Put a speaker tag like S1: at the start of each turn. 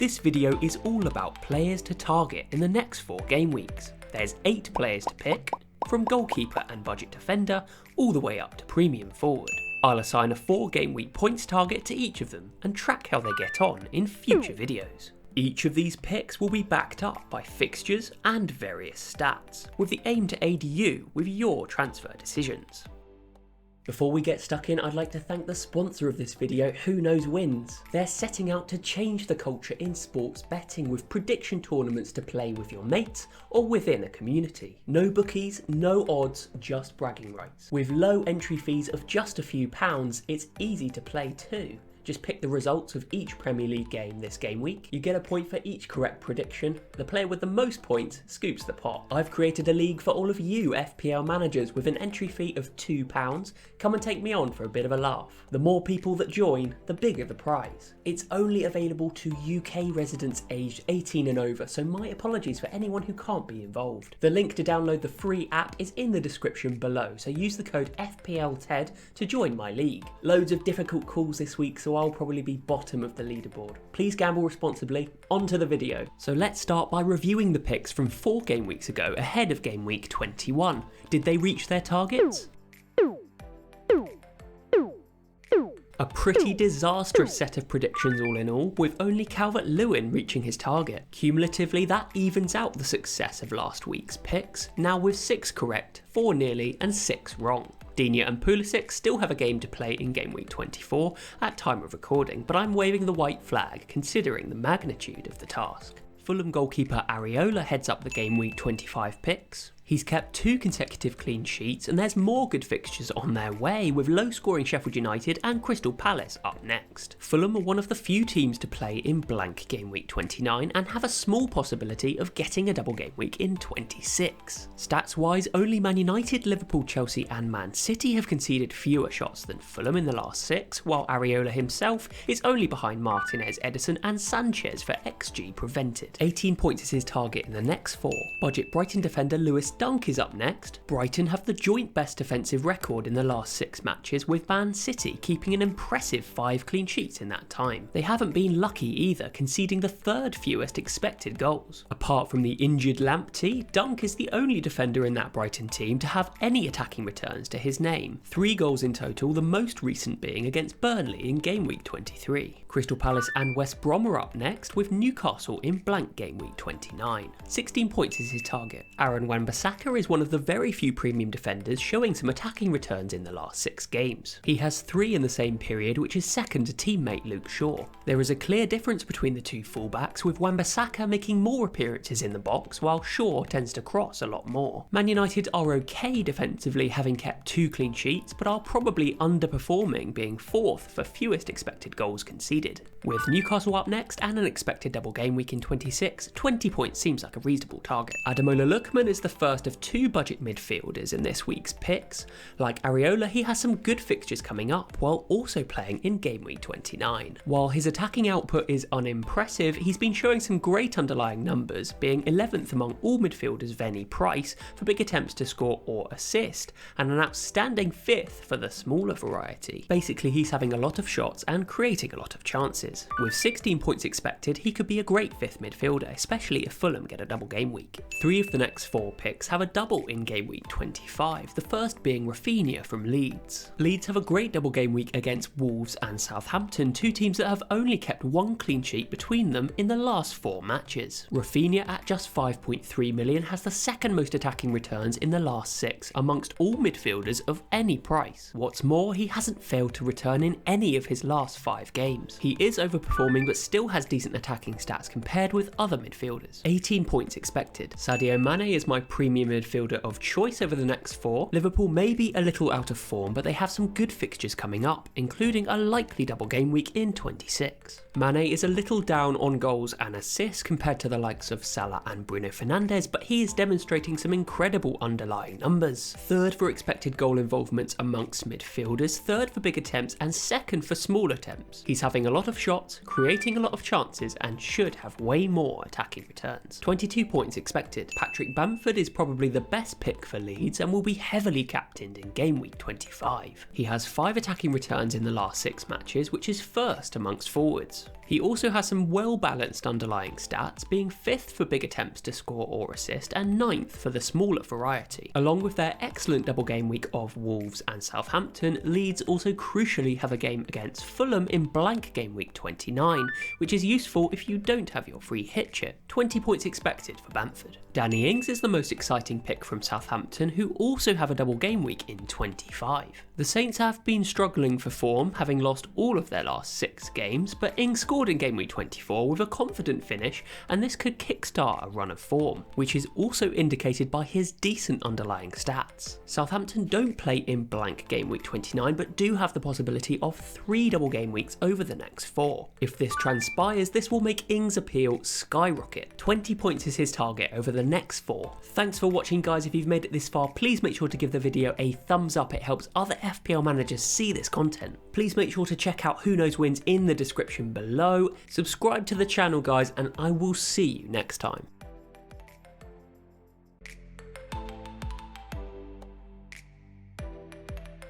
S1: This video is all about players to target in the next 4 game weeks. There's 8 players to pick, from goalkeeper and budget defender all the way up to premium forward. I'll assign a 4 game week points target to each of them and track how they get on in future videos. Each of these picks will be backed up by fixtures and various stats, with the aim to aid you with your transfer decisions. Before we get stuck in, I'd like to thank the sponsor of this video, Who Knows Wins. They're setting out to change the culture in sports betting with prediction tournaments to play with your mates or within a community. No bookies, no odds, just bragging rights. With low entry fees of just a few pounds, it's easy to play too. Just pick the results of each Premier League game this game week. You get a point for each correct prediction. The player with the most points scoops the pot. I've created a league for all of you FPL managers with an entry fee of £2. Come and take me on for a bit of a laugh. The more people that join, the bigger the prize. It's only available to UK residents aged 18 and over, so my apologies for anyone who can't be involved. The link to download the free app is in the description below, so use the code FPLTED to join my league. Loads of difficult calls this week, so I'll probably be bottom of the leaderboard. Please gamble responsibly. On to the video. So let's start by reviewing the picks from 4 game weeks ago ahead of game week 21. Did they reach their targets? A pretty disastrous set of predictions all in all, with only Calvert-Lewin reaching his target. Cumulatively, that evens out the success of last week's picks, now with 6 correct, 4 nearly and 6 wrong. Digne and Pulisic still have a game to play in game week 24 at time of recording, but I'm waving the white flag considering the magnitude of the task. Fulham goalkeeper Areola heads up the game week 25 picks. He's kept 2 consecutive clean sheets and there's more good fixtures on their way, with low scoring Sheffield United and Crystal Palace up next. Fulham are one of the few teams to play in blank game week 29 and have a small possibility of getting a double game week in 26. Stats wise, only Man United, Liverpool, Chelsea and Man City have conceded fewer shots than Fulham in the last 6, while Areola himself is only behind Martinez, Edison and Sanchez for XG prevented. 18 points is his target in the next 4. Budget Brighton defender Lewis Dunk is up next. Brighton have the joint best defensive record in the last 6 matches, with Man City keeping an impressive 5 clean sheets in that time. They haven't been lucky either, conceding the 3rd fewest expected goals. Apart from the injured Lamptey, Dunk is the only defender in that Brighton team to have any attacking returns to his name. 3 goals in total, the most recent being against Burnley in game week 23. Crystal Palace and West Brom are up next, with Newcastle in blank game week 29. 16 points is his target. Aaron Wan-Bissaka is one of the very few premium defenders showing some attacking returns in the last 6 games. He has 3 in the same period, which is second to teammate Luke Shaw. There is a clear difference between the 2 fullbacks, with Wan-Bissaka making more appearances in the box while Shaw tends to cross a lot more. Man United are okay defensively, having kept 2 clean sheets, but are probably underperforming, being 4th for fewest expected goals conceded. With Newcastle up next and an expected double game week in 26, 20 points seems like a reasonable target. Ademola Lookman is the first of 2 budget midfielders in this week's picks. Like Areola, he has some good fixtures coming up while also playing in game week 29. While his attacking output is unimpressive, he's been showing some great underlying numbers, being 11th among all midfielders of any price for big attempts to score or assist, and an outstanding 5th for the smaller variety. Basically, he's having a lot of shots and creating a lot of chances. With 16 points expected, he could be a great 5th midfielder, especially if Fulham get a double game week. 3 of the next 4 picks have a double in game week 25, the first being Raphinha from Leeds. Leeds have a great double game week against Wolves and Southampton, 2 teams that have only kept 1 clean sheet between them in the last 4 matches. Raphinha at just 5.3 million has the 2nd most attacking returns in the last 6 amongst all midfielders of any price. What's more, he hasn't failed to return in any of his last 5 games. He is overperforming but still has decent attacking stats compared with other midfielders. 18 points expected. Sadio Mane is my premium midfielder of choice over the next 4. Liverpool may be a little out of form, but they have some good fixtures coming up, including a likely double game week in 26. Mane is a little down on goals and assists compared to the likes of Salah and Bruno Fernandes, but he is demonstrating some incredible underlying numbers. 3rd for expected goal involvements amongst midfielders, 3rd for big attempts and 2nd for small attempts. He's having a lot of shots, creating a lot of chances and should have way more attacking returns. 22 points expected. Patrick Bamford is probably the best pick for Leeds and will be heavily captained in game week 25. He has 5 attacking returns in the last 6 matches, which is 1st amongst forwards. He also has some well-balanced underlying stats, being 5th for big attempts to score or assist and 9th for the smaller variety. Along with their excellent double game week of Wolves and Southampton, Leeds also crucially have a game against Fulham in blank game week 29, which is useful if you don't have your free hit chip. 20 points expected for Bamford. Danny Ings is the most exciting pick from Southampton, who also have a double game week in 25. The Saints have been struggling for form, having lost all of their last 6 games, but Ings scored in game week 24 with a confident finish, and this could kickstart a run of form, which is also indicated by his decent underlying stats. Southampton don't play in blank game week 29, but do have the possibility of 3 double game weeks over the next 4. If this transpires, this will make Ings' appeal skyrocket. 20 points is his target over the next 4. Thanks for watching, guys. If you've made it this far, please make sure to give the video a thumbs up. It helps other FPL managers see this content. Please make sure to check out Who Knows Wins in the description below. Subscribe to the channel, guys, and I will see you next time.